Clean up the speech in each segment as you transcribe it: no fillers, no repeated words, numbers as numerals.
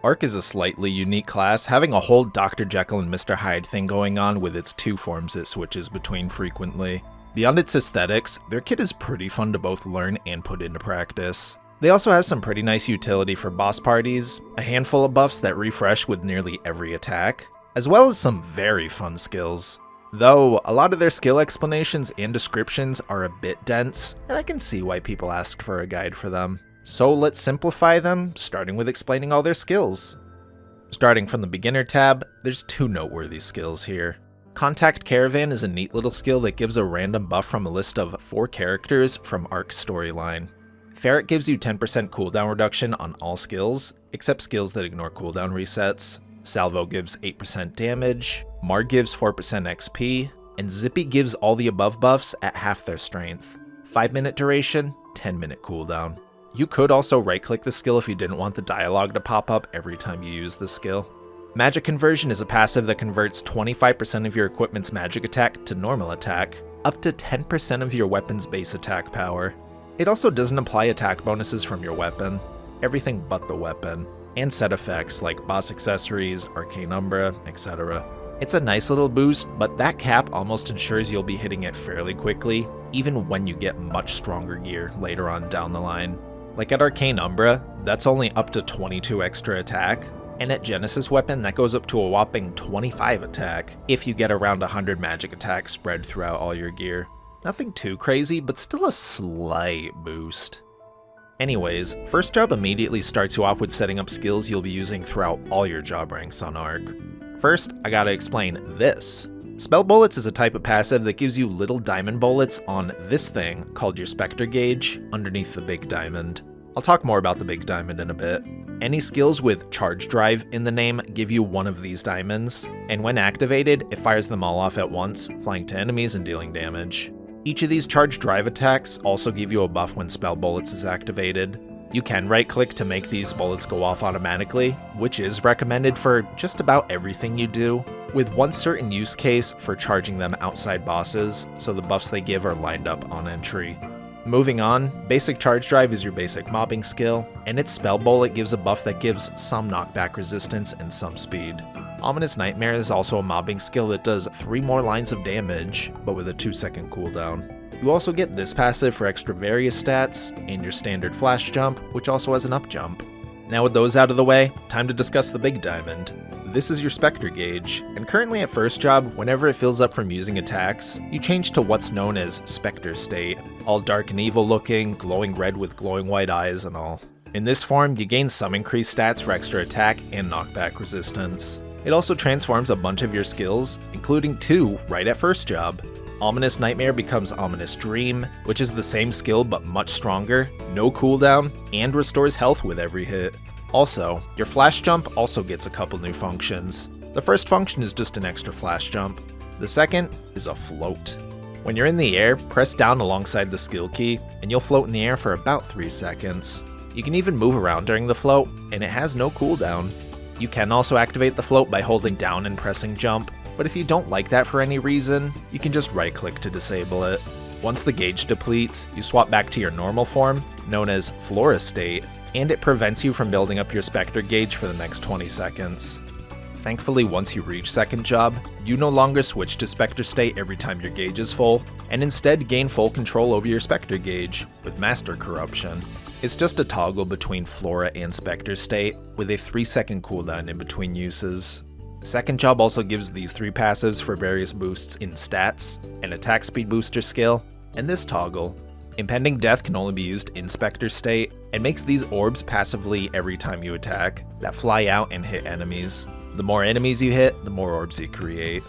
Arc is a slightly unique class, having a whole Dr. Jekyll and Mr. Hyde thing going on with its two forms it switches between frequently. Beyond its aesthetics, their kit is pretty fun to both learn and put into practice. They also have some pretty nice utility for boss parties, a handful of buffs that refresh with nearly every attack, as well as some very fun skills. Though, a lot of their skill explanations and descriptions are a bit dense, and I can see why people asked for a guide for them. So let's simplify them, starting with explaining all their skills. Starting from the beginner tab, there's two noteworthy skills here. Contact Caravan is a neat little skill that gives a random buff from a list of 4 characters from Arc's storyline. Ferret gives you 10% cooldown reduction on all skills, except skills that ignore cooldown resets. Salvo gives 8% damage, Mar gives 4% XP, and Zippy gives all the above buffs at half their strength. 5-minute duration, 10-minute cooldown. You could also right-click the skill if you didn't want the dialogue to pop up every time you use the skill. Magic Conversion is a passive that converts 25% of your equipment's magic attack to normal attack, up to 10% of your weapon's base attack power. It also doesn't apply attack bonuses from your weapon, everything but the weapon, and set effects like boss accessories, arcane umbra, etc. It's a nice little boost, but that cap almost ensures you'll be hitting it fairly quickly, even when you get much stronger gear later on down the line. Like at Arcane Umbra, that's only up to 22 extra attack, and at Genesis Weapon that goes up to a whopping 25 attack if you get around 100 magic attacks spread throughout all your gear. Nothing too crazy, but still a slight boost. Anyways, first job immediately starts you off with setting up skills you'll be using throughout all your job ranks on Arc. First, I gotta explain this. Spell Bullets is a type of passive that gives you little diamond bullets on this thing called your Spectre Gauge underneath the big diamond. I'll talk more about the big diamond in a bit. Any skills with Charge Drive in the name give you one of these diamonds, and when activated, it fires them all off at once, flying to enemies and dealing damage. Each of these Charge Drive attacks also give you a buff when Spell Bullets is activated. You can right-click to make these bullets go off automatically, which is recommended for just about everything you do, with one certain use case for charging them outside bosses, so the buffs they give are lined up on entry. Moving on, Basic Charge Drive is your basic mobbing skill, and its Spell Bullet gives a buff that gives some knockback resistance and some speed. Ominous Nightmare is also a mobbing skill that does 3 more lines of damage, but with a 2-second cooldown. You also get this passive for extra various stats, and your standard flash jump, which also has an up jump. Now with those out of the way, time to discuss the big diamond. This is your Spectre Gauge, and currently at first job, whenever it fills up from using attacks, you change to what's known as Spectre State, all dark and evil looking, glowing red with glowing white eyes and all. In this form, you gain some increased stats for extra attack and knockback resistance. It also transforms a bunch of your skills, including 2 right at first job. Ominous Nightmare becomes Ominous Dream, which is the same skill but much stronger, no cooldown, and restores health with every hit. Also, your flash jump also gets a couple new functions. The first function is just an extra flash jump. The second is a float. When you're in the air, press down alongside the skill key, and you'll float in the air for about 3 seconds. You can even move around during the float, and it has no cooldown. You can also activate the float by holding down and pressing jump, but if you don't like that for any reason, you can just right-click to disable it. Once the gauge depletes, you swap back to your normal form, known as Flora State, and it prevents you from building up your Spectre Gauge for the next 20 seconds. Thankfully, once you reach second job, you no longer switch to Spectre State every time your gauge is full, and instead gain full control over your Spectre Gauge with Master Corruption. It's just a toggle between Flora and Spectre State, with a 3-second cooldown in between uses. Second job also gives these 3 passives for various boosts in stats, an attack speed booster skill, and this toggle. Impending Death can only be used in Spectre State, and makes these orbs passively every time you attack, that fly out and hit enemies. The more enemies you hit, the more orbs you create.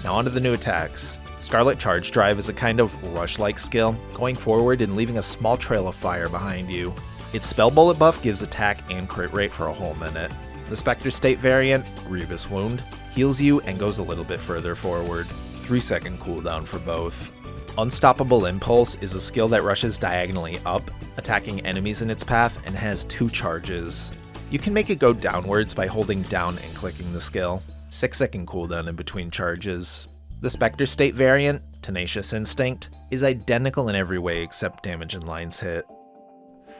Now onto the new attacks. Scarlet Charge Drive is a kind of rush-like skill, going forward and leaving a small trail of fire behind you. Its Spell Bullet buff gives attack and crit rate for a whole minute. The Spectre State variant, Grievous Wound, heals you and goes a little bit further forward. 3-second cooldown for both. Unstoppable Impulse is a skill that rushes diagonally up, attacking enemies in its path, and has 2 charges. You can make it go downwards by holding down and clicking the skill. 6-second cooldown in between charges. The Spectre State variant, Tenacious Instinct, is identical in every way except damage and lines hit.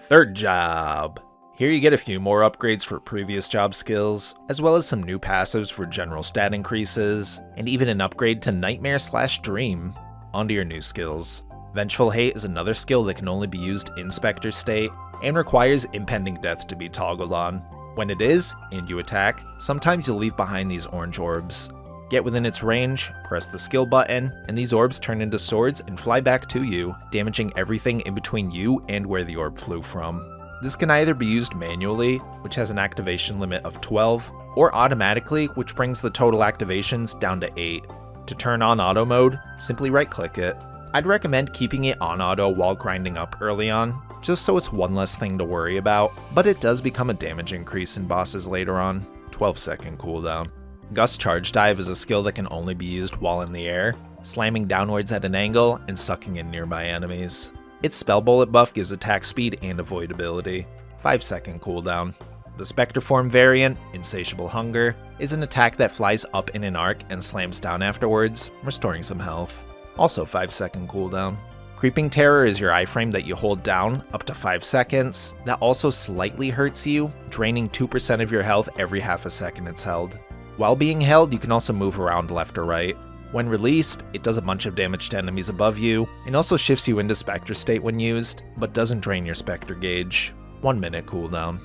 Third job. Here you get a few more upgrades for previous job skills, as well as some new passives for general stat increases, and even an upgrade to Nightmare/Dream. Onto your new skills. Vengeful Hate is another skill that can only be used in Spectre state, and requires Impending Death to be toggled on. When it is, and you attack, sometimes you'll leave behind these orange orbs. Get within its range, press the skill button, and these orbs turn into swords and fly back to you, damaging everything in between you and where the orb flew from. This can either be used manually, which has an activation limit of 12, or automatically, which brings the total activations down to 8. To turn on auto mode, simply right-click it. I'd recommend keeping it on auto while grinding up early on, just so it's one less thing to worry about, but it does become a damage increase in bosses later on. 12-second cooldown. Gust Charge Dive is a skill that can only be used while in the air, slamming downwards at an angle and sucking in nearby enemies. Its Spell Bullet buff gives attack speed and avoidability. 5-second cooldown. The Spectre form variant, Insatiable Hunger, is an attack that flies up in an arc and slams down afterwards, restoring some health. Also 5-second cooldown. Creeping Terror is your iframe that you hold down up to 5 seconds, that also slightly hurts you, draining 2% of your health every half a second it's held. While being held, you can also move around left or right. When released, it does a bunch of damage to enemies above you, and also shifts you into Spectre state when used, but doesn't drain your Spectre gauge. 1 minute cooldown.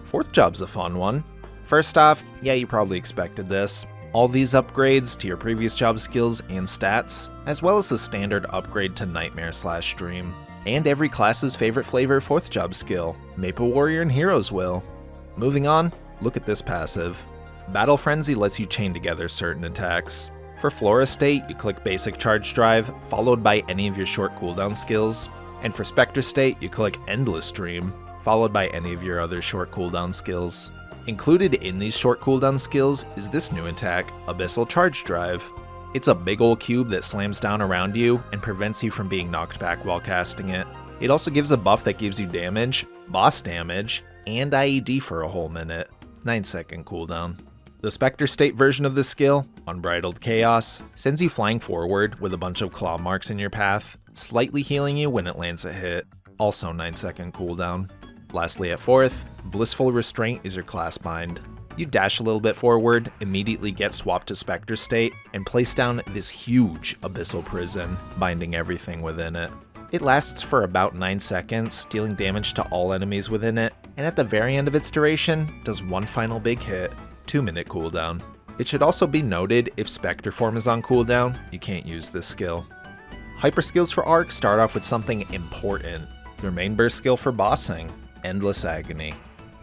Fourth job's a fun one. First off, yeah, you probably expected this. All these upgrades to your previous job skills and stats, as well as the standard upgrade to Nightmare/Dream. And every class's favorite flavor fourth job skill, Maple Warrior and Hero's Will. Moving on, look at this passive. Battle Frenzy lets you chain together certain attacks. For Flora State, you click Basic Charge Drive, followed by any of your short cooldown skills. And for Spectre State, you click Endless Dream, followed by any of your other short cooldown skills. Included in these short cooldown skills is this new attack, Abyssal Charge Drive. It's a big ol' cube that slams down around you and prevents you from being knocked back while casting it. It also gives a buff that gives you damage, boss damage, and IED for a whole minute. 9-second cooldown. The Spectre State version of this skill, Unbridled Chaos, sends you flying forward with a bunch of claw marks in your path, slightly healing you when it lands a hit. Also 9-second cooldown. Lastly at fourth, Blissful Restraint is your class bind. You dash a little bit forward, immediately get swapped to Spectre State, and place down this huge Abyssal Prison, binding everything within it. It lasts for about 9 seconds, dealing damage to all enemies within it, and at the very end of its duration, does one final big hit. 2-minute cooldown. It should also be noted if Spectre form is on cooldown, you can't use this skill. Hyper skills for Arc start off with something important. Their main burst skill for bossing, Endless Agony.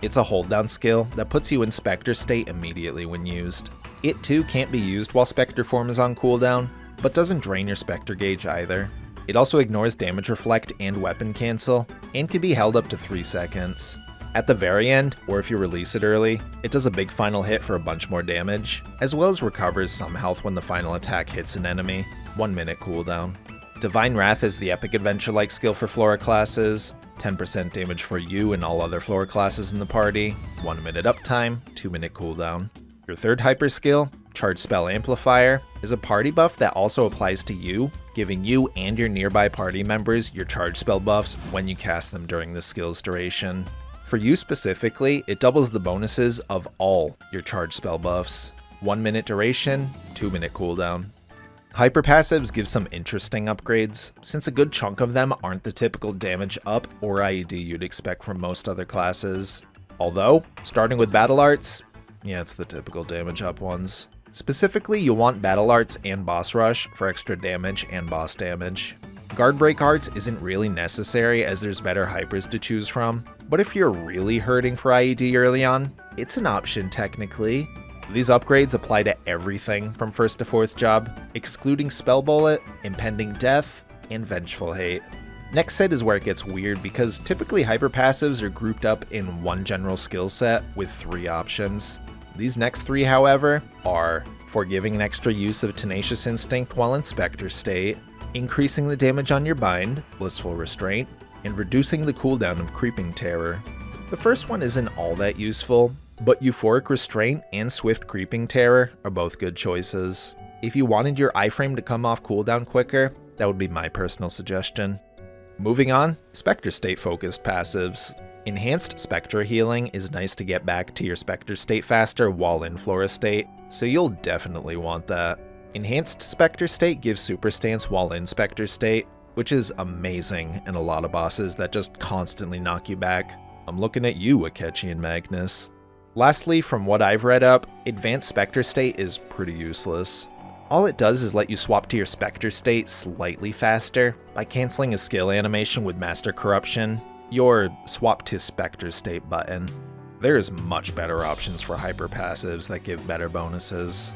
It's a hold down skill that puts you in Spectre state immediately when used. It too can't be used while Spectre form is on cooldown, but doesn't drain your Spectre gauge either. It also ignores damage reflect and weapon cancel, and can be held up to 3 seconds. At the very end, or if you release it early, it does a big final hit for a bunch more damage, as well as recovers some health when the final attack hits an enemy. 1 minute cooldown. Divine Wrath is the epic adventure-like skill for Flora classes, 10% damage for you and all other Flora classes in the party, 1 minute uptime, 2 minute cooldown. Your third hyper skill, Charge Spell Amplifier, is a party buff that also applies to you, giving you and your nearby party members your charge spell buffs when you cast them during the skill's duration. For you specifically, it doubles the bonuses of all your charge spell buffs. 1 minute duration, 2 minute cooldown. Hyper passives give some interesting upgrades, since a good chunk of them aren't the typical damage up or IED you'd expect from most other classes. Although, starting with Battle Arts, yeah, it's the typical damage up ones. Specifically, you'll want Battle Arts and Boss Rush for extra damage and boss damage. Guard Break Arts isn't really necessary as there's better hypers to choose from, but if you're really hurting for IED early on, it's an option technically. These upgrades apply to everything from first to fourth job, excluding Spell Bullet, Impending Death, and Vengeful Hate. Next set is where it gets weird because typically hyper passives are grouped up in one general skill set with 3 options. These next 3, however, are forgiving an extra use of Tenacious Instinct while in Spectre state, increasing the damage on your bind, Blissful Restraint, and reducing the cooldown of Creeping Terror. The first one isn't all that useful, but Euphoric Restraint and Swift Creeping Terror are both good choices. If you wanted your iframe to come off cooldown quicker, that would be my personal suggestion. Moving on, Spectre State focused passives. Enhanced Spectre healing is nice to get back to your Spectre state faster while in Flora state, so you'll definitely want that. Enhanced Spectre state gives super stance while in Spectre state, which is amazing in a lot of bosses that just constantly knock you back. I'm looking at you, Akechi and Magnus. Lastly, from what I've read up, Advanced Spectre state is pretty useless. All it does is let you swap to your Spectre state slightly faster by canceling a skill animation with Master Corruption, your swap to Spectre state button. There's much better options for hyper passives that give better bonuses.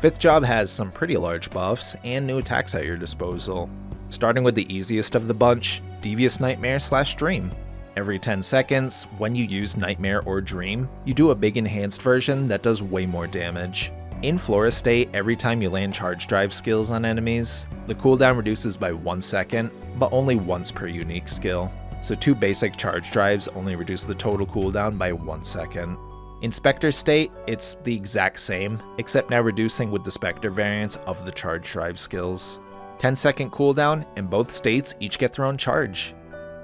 5th job has some pretty large buffs and new attacks at your disposal. Starting with the easiest of the bunch, Devious Nightmare / Dream. Every 10 seconds, when you use Nightmare or Dream, you do a big enhanced version that does way more damage. In Flora state, every time you land charge drive skills on enemies, the cooldown reduces by 1 second, but only once per unique skill. So 2 basic charge drives only reduce the total cooldown by 1 second. In Spectre state, it's the exact same, except now reducing with the Spectre variants of the charge drive skills. 10-second cooldown, and both states each get their own charge.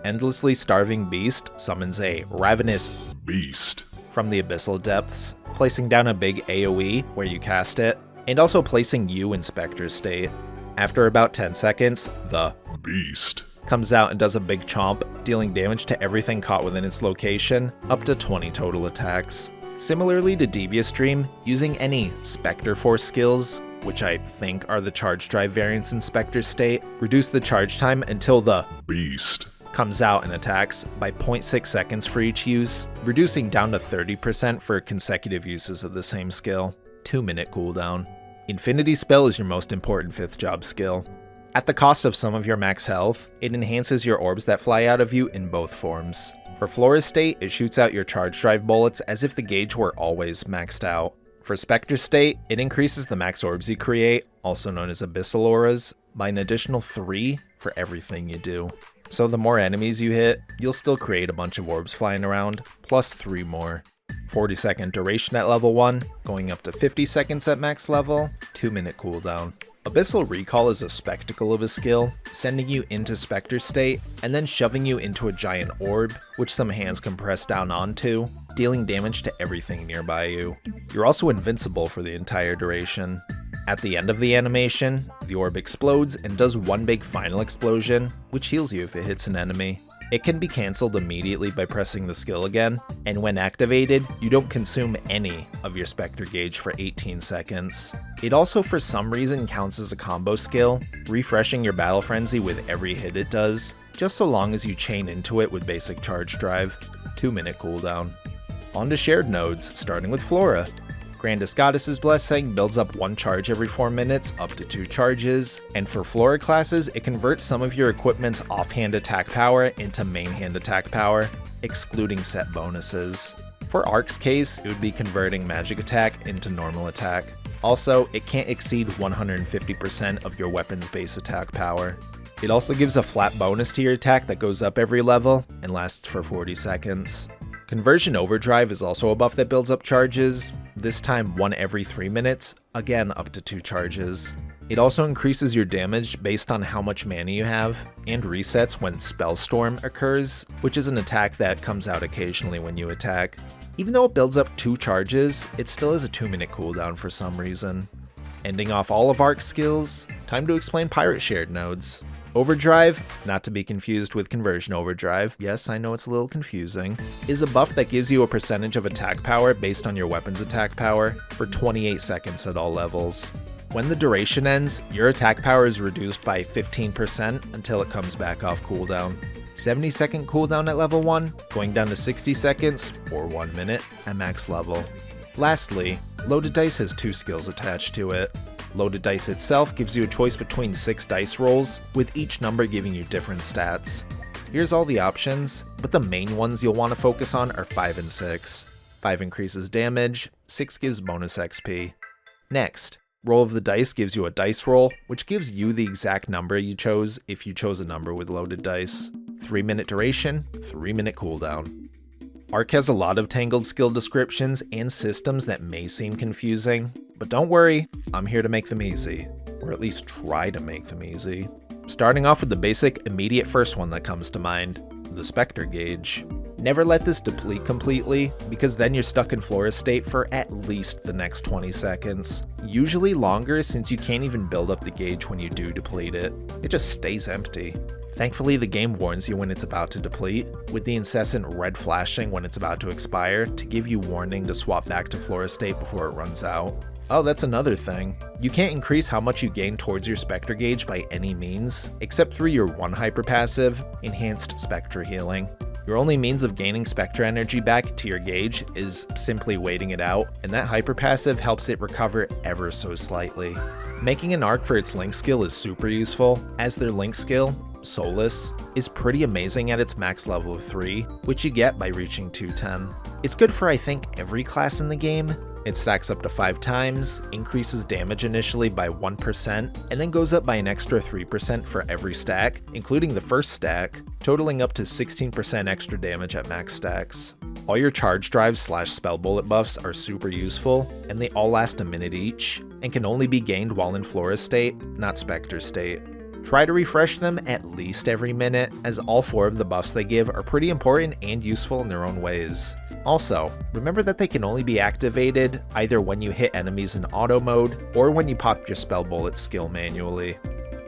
Endlessly Starving Beast summons a Ravenous Beast from the Abyssal Depths, placing down a big AoE where you cast it, and also placing you in Spectre state. After about 10 seconds, the Beast comes out and does a big chomp, dealing damage to everything caught within its location, up to 20 total attacks. Similarly to Devious Dream, using any Spectre Force skills, which I think are the charge drive variants in Spectre state, reduce the charge time until the Beast comes out and attacks by 0.6 seconds for each use, reducing down to 30% for consecutive uses of the same skill. 2-minute cooldown. Infinity Spell is your most important 5th job skill. At the cost of some of your max health, it enhances your orbs that fly out of you in both forms. For Flora state, it shoots out your charge drive bullets as if the gauge were always maxed out. For Spectre state, it increases the max orbs you create, also known as Abyssal Auras, by an additional 3 for everything you do. So the more enemies you hit, you'll still create a bunch of orbs flying around, plus 3 more. 40-second duration at level 1, going up to 50 seconds at max level, 2-minute cooldown. Abyssal Recall is a spectacle of a skill, sending you into Spectre state, and then shoving you into a giant orb, which some hands can press down onto, dealing damage to everything nearby you. You're also invincible for the entire duration. At the end of the animation, the orb explodes and does one big final explosion, which heals you if it hits an enemy. It can be cancelled immediately by pressing the skill again, and when activated, you don't consume any of your Spectre gauge for 18 seconds. It also for some reason counts as a combo skill, refreshing your Battle Frenzy with every hit it does, just so long as you chain into it with basic charge drive. 2-minute cooldown. On to shared nodes, starting with Flora. Grandest Goddess's Blessing builds up 1 charge every 4 minutes, up to 2 charges, and for Flora classes, it converts some of your equipment's offhand attack power into main hand attack power, excluding set bonuses. For Arc's case, it would be converting magic attack into normal attack. Also, it can't exceed 150% of your weapon's base attack power. It also gives a flat bonus to your attack that goes up every level and lasts for 40 seconds. Conversion Overdrive is also a buff that builds up charges, this time 1 every 3 minutes, again up to 2 charges. It also increases your damage based on how much mana you have, and resets when Spellstorm occurs, which is an attack that comes out occasionally when you attack. Even though it builds up 2 charges, it still has a 2-minute cooldown for some reason. Ending off all of Arc's skills, time to explain Pirate shared nodes. Overdrive, not to be confused with Conversion Overdrive, yes I know it's a little confusing, is a buff that gives you a percentage of attack power based on your weapon's attack power for 28 seconds at all levels. When the duration ends, your attack power is reduced by 15% until it comes back off cooldown. 70-second cooldown at level 1, going down to 60 seconds, or 1 minute, at max level. Lastly, Loaded Dice has 2 skills attached to it. Loaded Dice itself gives you a choice between 6 dice rolls, with each number giving you different stats. Here's all the options, but the main ones you'll want to focus on are 5 and 6. 5 increases damage, 6 gives bonus XP. Next, Roll of the Dice gives you a dice roll, which gives you the exact number you chose if you chose a number with loaded dice. 3-minute duration, 3-minute cooldown. Arc has a lot of tangled skill descriptions and systems that may seem confusing, but don't worry, I'm here to make them easy, or at least try to make them easy. Starting off with the basic immediate first one that comes to mind, the Spectre gauge. Never let this deplete completely, because then you're stuck in Flora state for at least the next 20 seconds. Usually longer, since you can't even build up the gauge when you do deplete it. It just stays empty. Thankfully, the game warns you when it's about to deplete, with the incessant red flashing when it's about to expire to give you warning to swap back to Flora state before it runs out. Oh, that's another thing. You can't increase how much you gain towards your Spectre gauge by any means, except through your one hyper passive, Enhanced Spectre Healing. Your only means of gaining Spectre energy back to your gauge is simply waiting it out, and that hyper passive helps it recover ever so slightly. Making an arc for its Link skill is super useful, as their Link skill, Solus, is pretty amazing at its max level of 3, which you get by reaching 210. It's good for I think every class in the game. It stacks up to 5 times, increases damage initially by 1%, and then goes up by an extra 3% for every stack, including the first stack, totaling up to 16% extra damage at max stacks. All your charge drives / spell bullet buffs are super useful, and they all last a minute each, and can only be gained while in Flora state, not Spectre state. Try to refresh them at least every minute, as all 4 of the buffs they give are pretty important and useful in their own ways. Also, remember that they can only be activated either when you hit enemies in auto mode, or when you pop your spell bullet skill manually.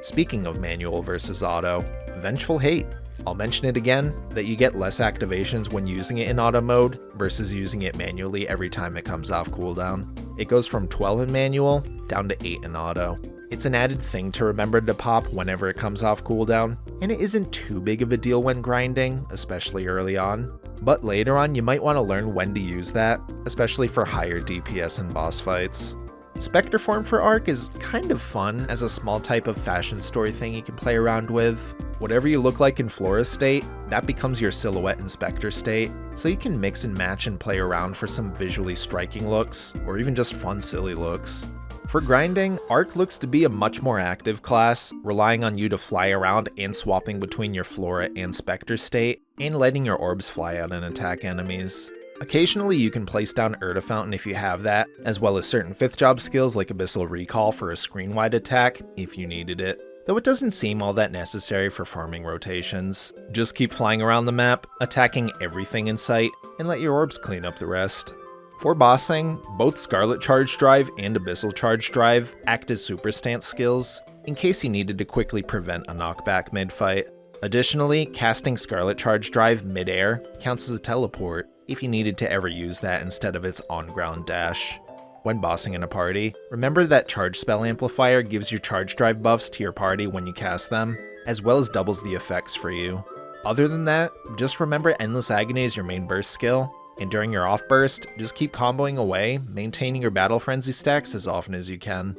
Speaking of manual versus auto, Vengeful Hate. I'll mention it again, that you get less activations when using it in auto mode versus using it manually every time it comes off cooldown. It goes from 12 in manual down to 8 in auto. It's an added thing to remember to pop whenever it comes off cooldown, and it isn't too big of a deal when grinding, especially early on. But later on, you might want to learn when to use that, especially for higher DPS and boss fights. Spectre form for Arc is kind of fun as a small type of fashion story thing you can play around with. Whatever you look like in Flora state, that becomes your silhouette in Spectre state, so you can mix and match and play around for some visually striking looks, or even just fun silly looks. For grinding, Arc looks to be a much more active class, relying on you to fly around and swapping between your Flora and Spectre state, and letting your orbs fly out and attack enemies. Occasionally you can place down Urda Fountain if you have that, as well as certain 5th job skills like Abyssal Recall for a screen-wide attack if you needed it, though it doesn't seem all that necessary for farming rotations. Just keep flying around the map, attacking everything in sight, and let your orbs clean up the rest. For bossing, both Scarlet Charge Drive and Abyssal Charge Drive act as super stance skills, in case you needed to quickly prevent a knockback mid-fight. Additionally, casting Scarlet Charge Drive mid-air counts as a teleport, if you needed to ever use that instead of its on-ground dash. When bossing in a party, remember that Charge Spell Amplifier gives your Charge Drive buffs to your party when you cast them, as well as doubles the effects for you. Other than that, just remember Endless Agony is your main burst skill, and during your off burst, just keep comboing away, maintaining your Battle Frenzy stacks as often as you can.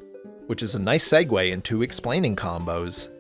Which is a nice segue into explaining combos.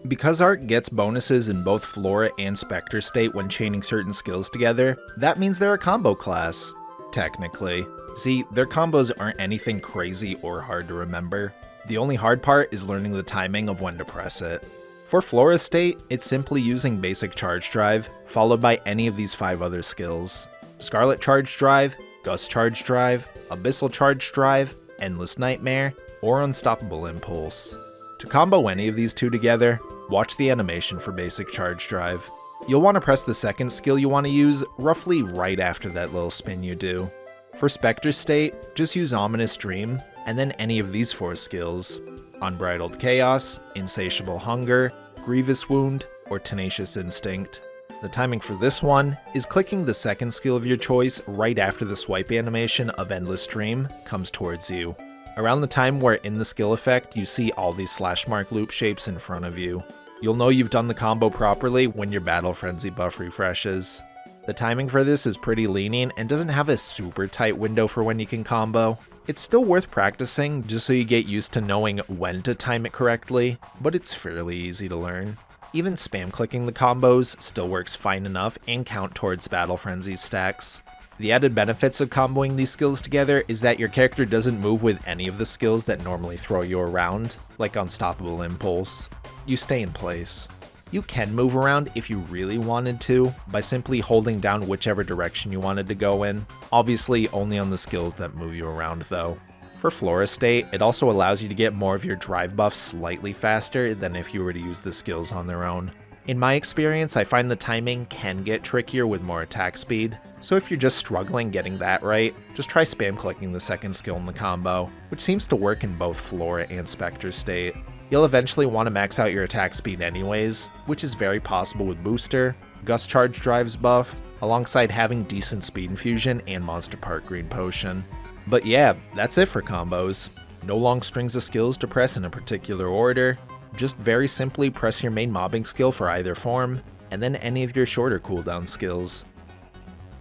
Because Arc gets bonuses in both Flora and Spectre state when chaining certain skills together, that means they're a combo class. Technically. See, their combos aren't anything crazy or hard to remember. The only hard part is learning the timing of when to press it. For Flora state, it's simply using basic Charge Drive, followed by any of these 5 other skills. Scarlet Charge Drive, Gust Charge Drive, Abyssal Charge Drive, Endless Nightmare, or Unstoppable Impulse. To combo any of these 2 together, watch the animation for basic Charge Drive. You'll want to press the second skill you want to use roughly right after that little spin you do. For Spectre state, just use Ominous Dream, and then any of these 4 skills: Unbridled Chaos, Insatiable Hunger, Grievous Wound, or Tenacious Instinct. The timing for this one is clicking the second skill of your choice right after the swipe animation of Endless Dream comes towards you, around the time where in the skill effect you see all these slash mark loop shapes in front of you. You'll know you've done the combo properly when your Battle Frenzy buff refreshes. The timing for this is pretty lenient and doesn't have a super tight window for when you can combo. It's still worth practicing just so you get used to knowing when to time it correctly, but it's fairly easy to learn. Even spam clicking the combos still works fine enough and count towards Battle Frenzy stacks. The added benefits of comboing these skills together is that your character doesn't move with any of the skills that normally throw you around, like Unstoppable Impulse. You stay in place. You can move around if you really wanted to, by simply holding down whichever direction you wanted to go in, obviously only on the skills that move you around though. For Flora state, it also allows you to get more of your drive buffs slightly faster than if you were to use the skills on their own. In my experience, I find the timing can get trickier with more attack speed, so if you're just struggling getting that right, just try spam clicking the second skill in the combo, which seems to work in both Flora and Spectre State. You'll eventually want to max out your attack speed anyways, which is very possible with Booster, Gust Charge Drive's buff, alongside having decent speed infusion and Monster Part Green Potion. But yeah, that's it for combos. No long strings of skills to press in a particular order, just very simply press your main mobbing skill for either form, and then any of your shorter cooldown skills.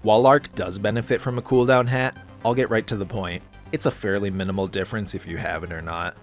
While Arc does benefit from a cooldown hat, I'll get right to the point. It's a fairly minimal difference if you have it or not.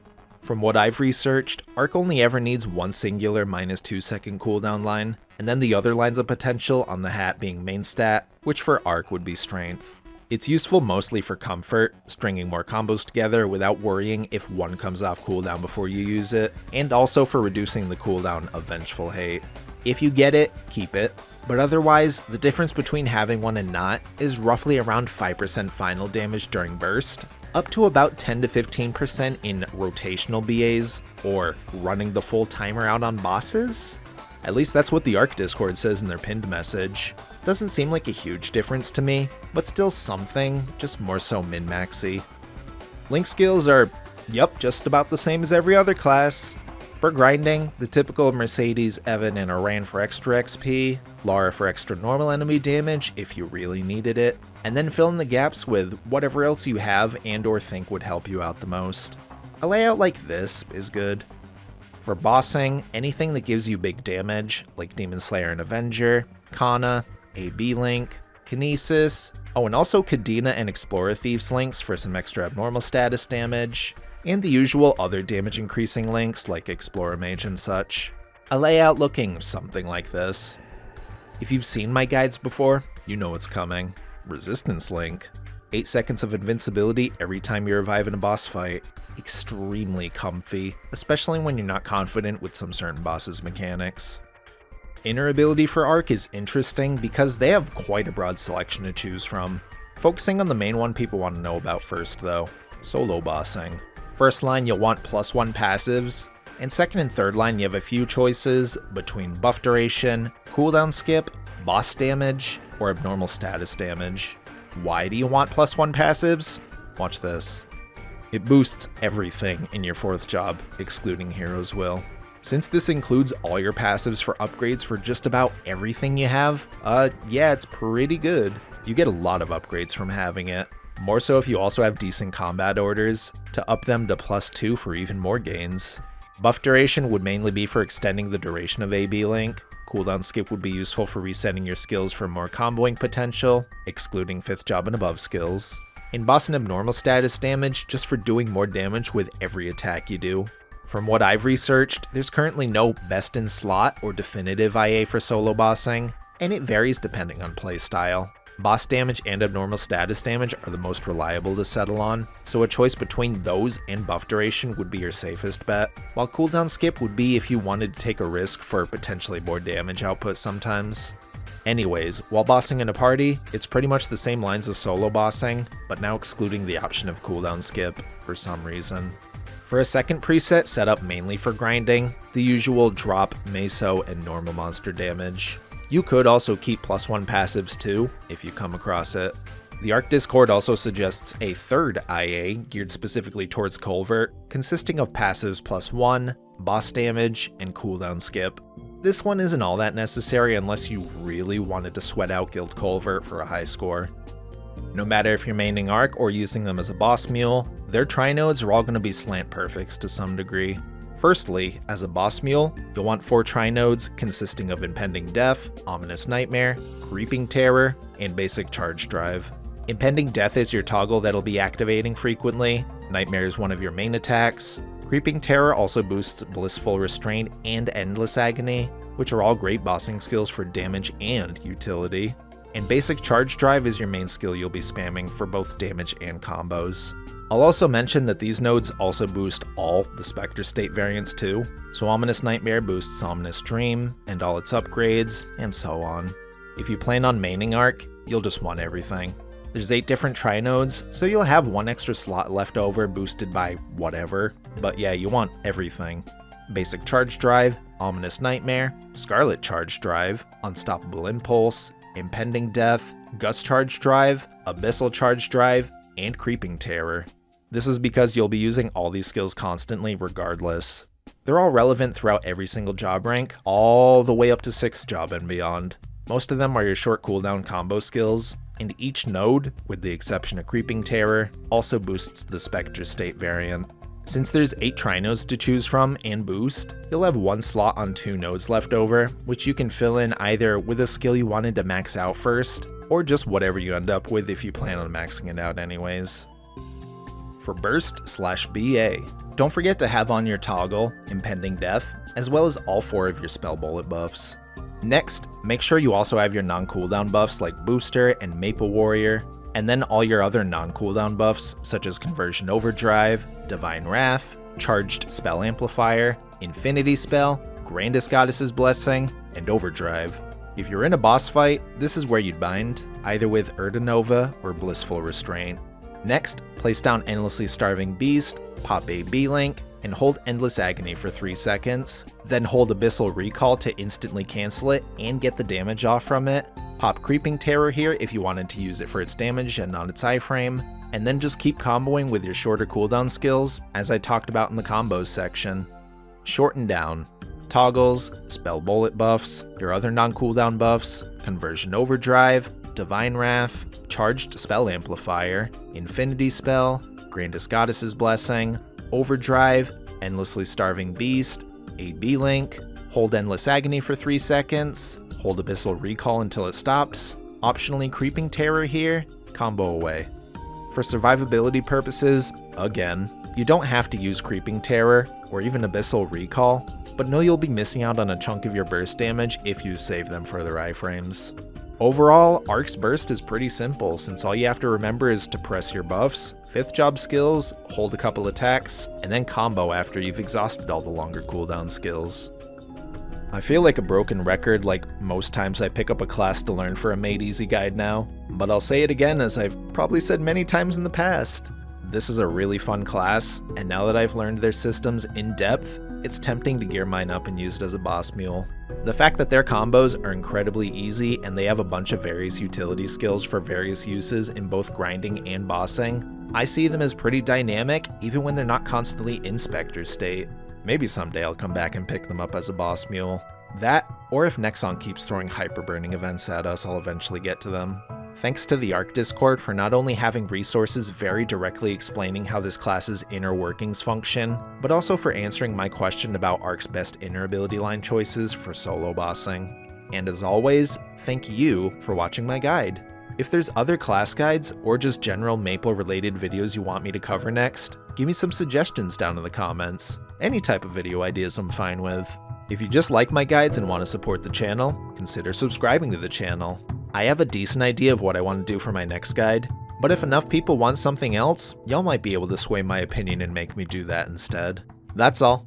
From what I've researched, Arc only ever needs one singular -2 second cooldown line, and then the other lines of potential on the hat being main stat, which for Arc would be strength. It's useful mostly for comfort, stringing more combos together without worrying if one comes off cooldown before you use it, and also for reducing the cooldown of Vengeful Hate. If you get it, keep it, but otherwise, the difference between having one and not is roughly around 5% final damage during burst, up to about 10 to 15% in rotational BAs, or running the full timer out on bosses? At least that's what the Arc Discord says in their pinned message. Doesn't seem like a huge difference to me, but still something, just more so min-maxy. Link skills are, yup, just about the same as every other class. For grinding, the typical Mercedes, Evan, and Oran for extra XP, Lara for extra normal enemy damage if you really needed it, and then fill in the gaps with whatever else you have and or think would help you out the most. A layout like this is good. For bossing, anything that gives you big damage, like Demon Slayer and Avenger, Kana, AB Link, Kinesis, and also Kadena and Explorer Thieves links for some extra abnormal status damage, and the usual other damage increasing links like Explorer Mage and such. A layout looking something like this. If you've seen my guides before, you know what's coming. Resistance Link. 8 seconds of invincibility every time you revive in a boss fight. Extremely comfy, especially when you're not confident with some certain boss's mechanics. Inner ability for Arc is interesting because they have quite a broad selection to choose from. Focusing on the main one people want to know about first though, solo bossing. First line you'll want +1 passives, and second and third line you have a few choices between buff duration, cooldown skip, boss damage, or abnormal status damage. Why do you want +1 passives? Watch this. It boosts everything in your 4th job, excluding Hero's Will. Since this includes all your passives for upgrades for just about everything you have, yeah, it's pretty good. You get a lot of upgrades from having it. More so if you also have decent combat orders, to up them to +2 for even more gains. Buff duration would mainly be for extending the duration of AB Link. Cooldown skip would be useful for resetting your skills for more comboing potential, excluding 5th job and above skills. And boss and abnormal status damage just for doing more damage with every attack you do. From what I've researched, there's currently no best in slot or definitive IA for solo bossing, and it varies depending on playstyle. Boss damage and abnormal status damage are the most reliable to settle on, so a choice between those and buff duration would be your safest bet, while cooldown skip would be if you wanted to take a risk for potentially more damage output sometimes. Anyways, while bossing in a party, it's pretty much the same lines as solo bossing, but now excluding the option of cooldown skip for some reason. For a second preset set up mainly for grinding, the usual drop, meso, and normal monster damage. You could also keep +1 passives too, if you come across it. The Arc Discord also suggests a third IA geared specifically towards Culvert, consisting of passives +1, boss damage, and cooldown skip. This one isn't all that necessary unless you really wanted to sweat out Guild Culvert for a high score. No matter if you're maining Arc or using them as a boss mule, their Trinodes are all going to be slant perfects to some degree. Firstly, as a boss mule, you'll want 4 Trinodes consisting of Impending Death, Ominous Nightmare, Creeping Terror, and Basic Charge Drive. Impending Death is your toggle that'll be activating frequently, Nightmare is one of your main attacks, Creeping Terror also boosts Blissful Restraint and Endless Agony, which are all great bossing skills for damage and utility. And Basic Charge Drive is your main skill you'll be spamming for both damage and combos. I'll also mention that these nodes also boost all the Spectre State variants too, so Ominous Nightmare boosts Ominous Dream and all its upgrades, and so on. If you plan on maining Arc, you'll just want everything. There's 8 different Trinodes, so you'll have 1 extra slot left over boosted by whatever, but yeah, you want everything. Basic Charge Drive, Ominous Nightmare, Scarlet Charge Drive, Unstoppable Impulse, Impending Death, Gust Charge Drive, Abyssal Charge Drive, and Creeping Terror. This is because you'll be using all these skills constantly regardless. They're all relevant throughout every single job rank, all the way up to 6th job and beyond. Most of them are your short cooldown combo skills, and each node, with the exception of Creeping Terror, also boosts the Spectre State variant. Since there's 8 Trinodes to choose from and boost, you'll have 1 slot on 2 nodes left over, which you can fill in either with a skill you wanted to max out first, or just whatever you end up with if you plan on maxing it out anyways. For Burst/BA, don't forget to have on your toggle, Impending Death, as well as all 4 of your spell bullet buffs. Next, make sure you also have your non-cooldown buffs like Booster and Maple Warrior, and then all your other non-cooldown buffs such as Conversion Overdrive, Divine Wrath, Charged Spell Amplifier, Infinity Spell, Grandest Goddess's Blessing, and Overdrive. If you're in a boss fight, this is where you'd bind, either with Urdinova or Blissful Restraint. Next, place down Endlessly Starving Beast, pop a B-Link, and hold Endless Agony for 3 seconds, then hold Abyssal Recall to instantly cancel it and get the damage off from it. Pop Creeping Terror here if you wanted to use it for its damage and not its iframe, and then just keep comboing with your shorter cooldown skills, as I talked about in the combos section. Shorten down. Toggles, spell bullet buffs, your other non-cooldown buffs, Conversion Overdrive, Divine Wrath, Charged Spell Amplifier, Infinity Spell, Grandest Goddess's Blessing, Overdrive, Endlessly Starving Beast, a B-Link, hold Endless Agony for 3 seconds, hold Abyssal Recall until it stops, optionally Creeping Terror here, combo away. For survivability purposes, again, you don't have to use Creeping Terror or even Abyssal Recall, but know you'll be missing out on a chunk of your burst damage if you save them for their iframes. Overall, Arc's burst is pretty simple since all you have to remember is to press your buffs, 5th job skills, hold a couple attacks, and then combo after you've exhausted all the longer cooldown skills. I feel like a broken record like most times I pick up a class to learn for a Made Easy guide now, but I'll say it again as I've probably said many times in the past. This is a really fun class, and now that I've learned their systems in depth, it's tempting to gear mine up and use it as a boss mule. The fact that their combos are incredibly easy and they have a bunch of various utility skills for various uses in both grinding and bossing, I see them as pretty dynamic even when they're not constantly in Spectre state. Maybe someday I'll come back and pick them up as a boss mule. That, or if Nexon keeps throwing hyper-burning events at us, I'll eventually get to them. Thanks to the Arc Discord for not only having resources very directly explaining how this class's inner workings function, but also for answering my question about Arc's best inner ability line choices for solo bossing. And as always, thank you for watching my guide. If there's other class guides or just general Maple related videos you want me to cover next, give me some suggestions down in the comments. Any type of video ideas I'm fine with. If you just like my guides and want to support the channel, consider subscribing to the channel. I have a decent idea of what I want to do for my next guide, but if enough people want something else, y'all might be able to sway my opinion and make me do that instead. That's all.